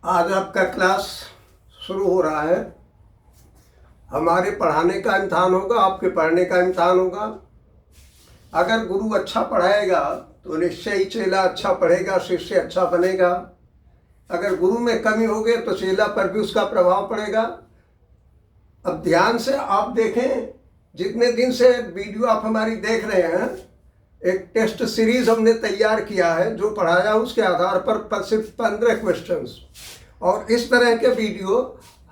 आज आपका क्लास शुरू हो रहा है। हमारे पढ़ाने का इम्तहान होगा, आपके पढ़ने का इम्तहान होगा। अगर गुरु अच्छा पढ़ाएगा तो निश्चय ही चेला अच्छा पढ़ेगा, शिष्य अच्छा बनेगा। अगर गुरु में कमी हो गई तो चेला पर भी उसका प्रभाव पड़ेगा। अब ध्यान से आप देखें, जितने दिन से वीडियो आप हमारी देख रहे हैं, एक टेस्ट सीरीज हमने तैयार किया है। जो पढ़ाया उसके आधार पर सिर्फ 15 क्वेश्चंस, और इस तरह के वीडियो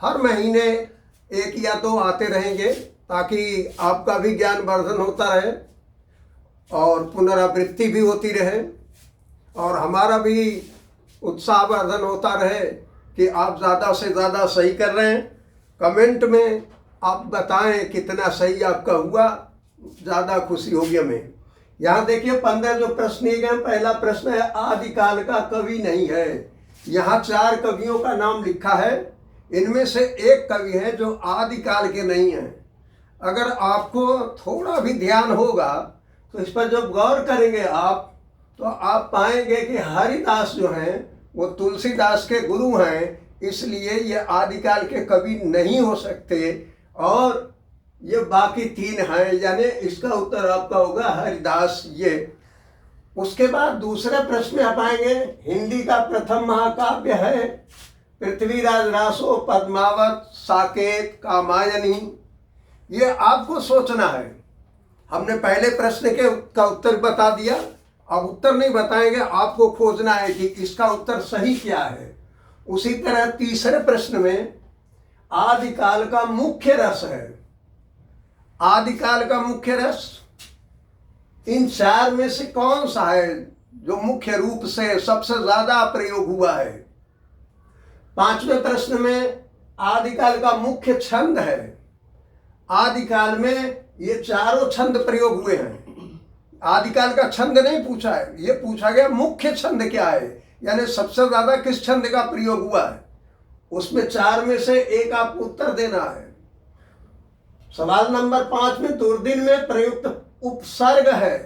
हर महीने 1 या 2 आते रहेंगे, ताकि आपका भी ज्ञान वर्धन होता रहे और पुनरावृत्ति भी होती रहे और हमारा भी उत्साह वर्धन होता रहे कि आप ज़्यादा से ज़्यादा सही कर रहे हैं। कमेंट में आप बताएं कितना सही आपका हुआ, ज़्यादा खुशी होगी हमें। यहाँ देखिए 15 जो प्रश्न दिए गए। पहला प्रश्न है, आदिकाल का कवि नहीं है। यहाँ 4 कवियों का नाम लिखा है, इनमें से एक कवि है जो आदिकाल के नहीं है। अगर आपको थोड़ा भी ध्यान होगा तो इस पर जब गौर करेंगे आप, तो आप पाएंगे कि हरिदास जो हैं वो तुलसीदास के गुरु हैं, इसलिए ये आदिकाल के कवि नहीं हो सकते। और ये बाकी 3 हैं, यानी इसका उत्तर आपका होगा हरिदास। ये उसके बाद दूसरे प्रश्न में आप आएंगे, हिंदी का प्रथम महाकाव्य है पृथ्वीराज रासो, पद्मावत, साकेत, कामायनी। ये आपको सोचना है। हमने पहले प्रश्न का उत्तर बता दिया, अब उत्तर नहीं बताएंगे, आपको खोजना है कि इसका उत्तर सही क्या है। उसी तरह तीसरे प्रश्न में आदिकाल का मुख्य रस है। आदिकाल का मुख्य रस इन 4 में से कौन सा है जो मुख्य रूप से सबसे ज्यादा प्रयोग हुआ है। 5वें प्रश्न में आदिकाल का मुख्य छंद है। आदिकाल में ये 4 छंद प्रयोग हुए हैं। आदिकाल का छंद नहीं पूछा है, ये पूछा गया मुख्य छंद क्या है, यानी सबसे ज्यादा किस छंद का प्रयोग हुआ है। उसमें 4 में से एक आपको उत्तर देना है। सवाल नंबर 5 में दुर्दिन में प्रयुक्त उपसर्ग है।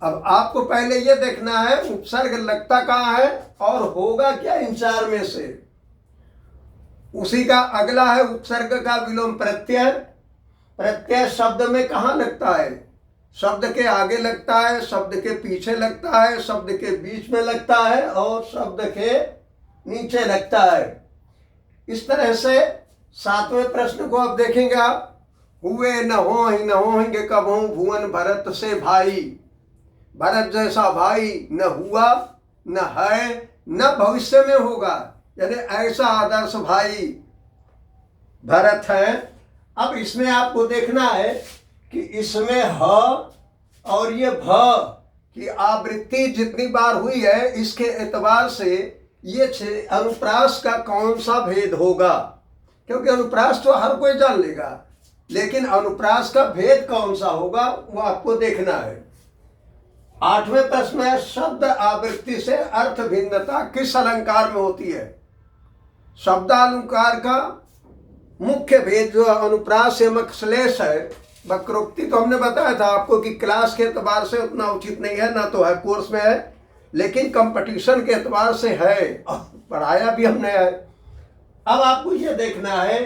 अब आपको पहले यह देखना है उपसर्ग लगता कहाँ है और होगा क्या इन 4 में से। उसी का अगला है उपसर्ग का विलोम प्रत्यय। प्रत्यय शब्द में कहाँ लगता है? शब्द के आगे लगता है, शब्द के पीछे लगता है, शब्द के बीच में लगता है और शब्द के नीचे लगता है। इस तरह से 7वें प्रश्न को अब देखेंगे आप, हुए न होंगे कब हूं भुवन भरत से भाई। भरत जैसा भाई न हुआ, न है, न भविष्य में होगा, यानी ऐसा आदर्श भाई भरत है। अब इसमें आपको देखना है कि इसमें ह और ये भ की आवृत्ति जितनी बार हुई है, इसके एतबार से ये अनुप्रास का कौन सा भेद होगा। क्योंकि अनुप्रास तो हर कोई जान लेगा, लेकिन अनुप्रास का भेद कौन सा होगा वो आपको देखना है। 8वें प्रश्न है, शब्द आवृत्ति से अर्थ भिन्नता किस अलंकार में होती है। शब्दालंकार का मुख्य भेद जो अनुप्रास यमक श्लेष है। वक्रोक्ति तो हमने बताया था आपको कि क्लास के एतबार से उतना उचित नहीं है, ना तो है कोर्स में है, लेकिन कंपटीशन के एतबार से है, पढ़ाया भी हमने है। अब आपको यह देखना है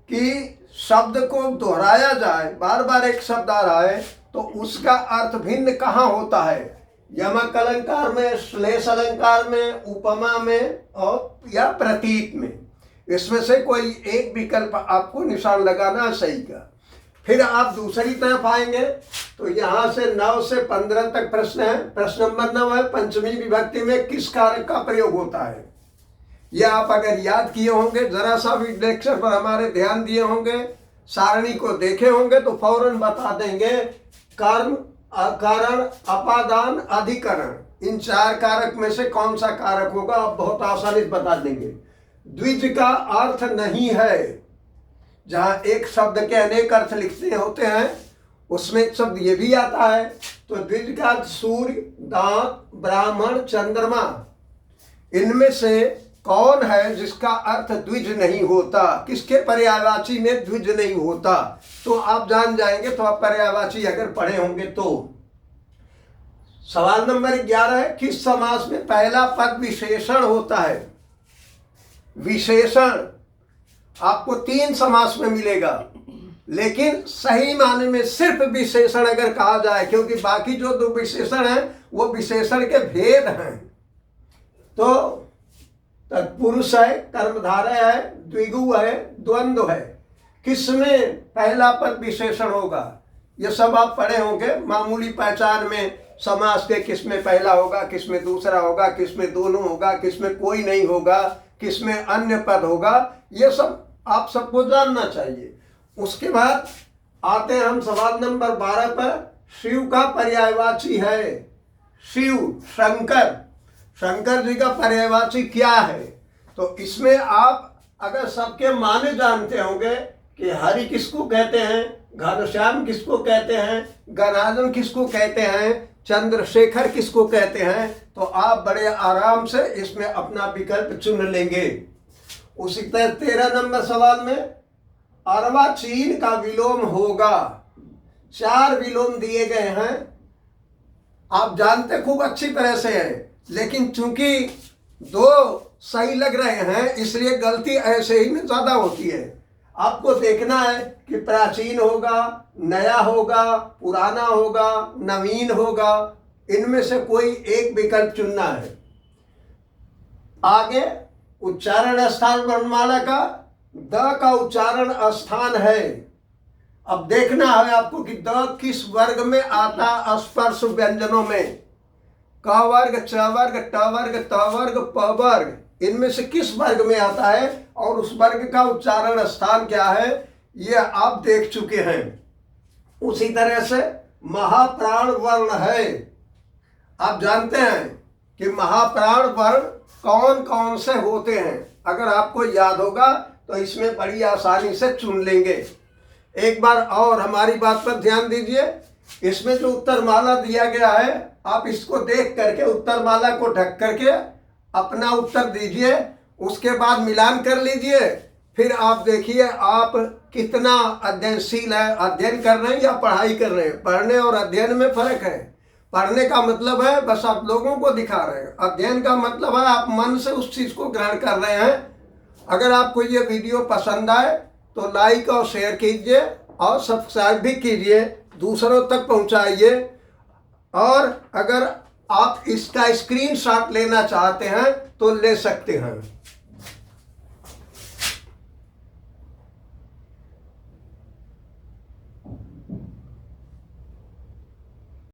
कि शब्द को दोहराया जाए, बार बार एक शब्द आ रहा है तो उसका अर्थ भिन्न कहाँ होता है। यमक अलंकार में, श्लेष अलंकार में, उपमा में और या प्रतीक में। इसमें से कोई एक विकल्प आपको निशान लगाना है सही का। फिर आप दूसरी तरफ आएंगे तो यहाँ से 9 से 15 तक प्रश्न है। प्रश्न नंबर 9 है, पंचमी विभक्ति में किस कारक का प्रयोग होता है। यह आप अगर याद किए होंगे, जरा सा भी लेक्चर पर हमारे ध्यान दिए होंगे, सारणी को देखे होंगे तो फौरन बता देंगे। कर्म, अकारण, अपादान, अधिकरण, इन 4 कारक में से कौन सा कारक होगा आप बहुत आसानी से बता देंगे। द्विज का अर्थ नहीं है। जहां एक शब्द के अनेक अर्थ लिखते होते हैं, उसमें एक शब्द ये भी आता है। तो द्विज का अर्थ सूर्य, दांत, ब्राह्मण, चंद्रमा, इनमें से कौन है जिसका अर्थ द्विज नहीं होता। किसके पर्यायवाची में द्विज नहीं होता, तो आप जान जाएंगे। तो आप पर्यायवाची अगर पढ़े होंगे तो। सवाल नंबर 11 है, किस समास में पहला पद विशेषण होता है। विशेषण आपको 3 समास में मिलेगा, लेकिन सही माने में सिर्फ विशेषण अगर कहा जाए, क्योंकि बाकी जो 2 विशेषण हैं वो विशेषण के भेद हैं। तो तत्पुरुष है, कर्मधारय है, द्विगु है, द्वंद्व है। किसमें पहला पद विशेषण होगा ये सब आप पढ़े होंगे। मामूली पहचान में समास के किसमें पहला होगा, किसमें दूसरा होगा, किसमें दोनों होगा, किसमें कोई नहीं होगा, किसमें अन्य पद होगा, ये सब आप सबको जानना चाहिए। उसके बाद आते हैं हम सवाल नंबर 12 पर। शिव का पर्यायवाची है। शिव शंकर, शंकर जी का पर्यायवाची क्या है? तो इसमें आप अगर सबके माने जानते होंगे कि हरि किसको कहते हैं, घनश्याम किसको कहते हैं, गणार्दन किसको कहते हैं, चंद्रशेखर किसको कहते हैं, तो आप बड़े आराम से इसमें अपना विकल्प चुन लेंगे। उसी तरह 13 नंबर सवाल में अर्वाचीन का विलोम होगा। 4 विलोम दिए गए हैं, आप जानते खूब अच्छी तरह से हैं, लेकिन चूंकि 2 सही लग रहे हैं इसलिए गलती ऐसे ही में ज्यादा होती है। आपको देखना है कि प्राचीन होगा, नया होगा, पुराना होगा, नवीन होगा, इनमें से कोई एक विकल्प चुनना है। आगे उच्चारण स्थान वर्णमाला का द का उच्चारण स्थान है। अब देखना है आपको कि द किस वर्ग में आता स्पर्श व्यंजनों में। क वर्ग, च वर्ग, ट वर्ग, त वर्ग, प वर्ग, इनमें से किस वर्ग में आता है और उस वर्ग का उच्चारण स्थान क्या है ये आप देख चुके हैं। उसी तरह से महाप्राण वर्ण है। आप जानते हैं कि महाप्राण वर्ण कौन कौन से होते हैं। अगर आपको याद होगा तो इसमें बड़ी आसानी से चुन लेंगे। एक बार और हमारी बात पर ध्यान दीजिए। इसमें जो उत्तरमाला दिया गया है आप इसको देख करके उत्तरमाला को ढक करके अपना उत्तर दीजिए, उसके बाद मिलान कर लीजिए। फिर आप देखिए आप कितना अध्ययनशील है, अध्ययन कर रहे हैं या पढ़ाई कर रहे हैं। पढ़ने और अध्ययन में फर्क है। पढ़ने का मतलब है बस आप लोगों को दिखा रहे हैं, अध्ययन का मतलब है आप मन से उस चीज को ग्रहण कर रहे हैं। अगर आपको ये वीडियो पसंद आए तो लाइक और शेयर कीजिए और सब्सक्राइब भी कीजिए, दूसरों तक पहुंचाइए। और अगर आप इसका स्क्रीनशॉट लेना चाहते हैं तो ले सकते हैं।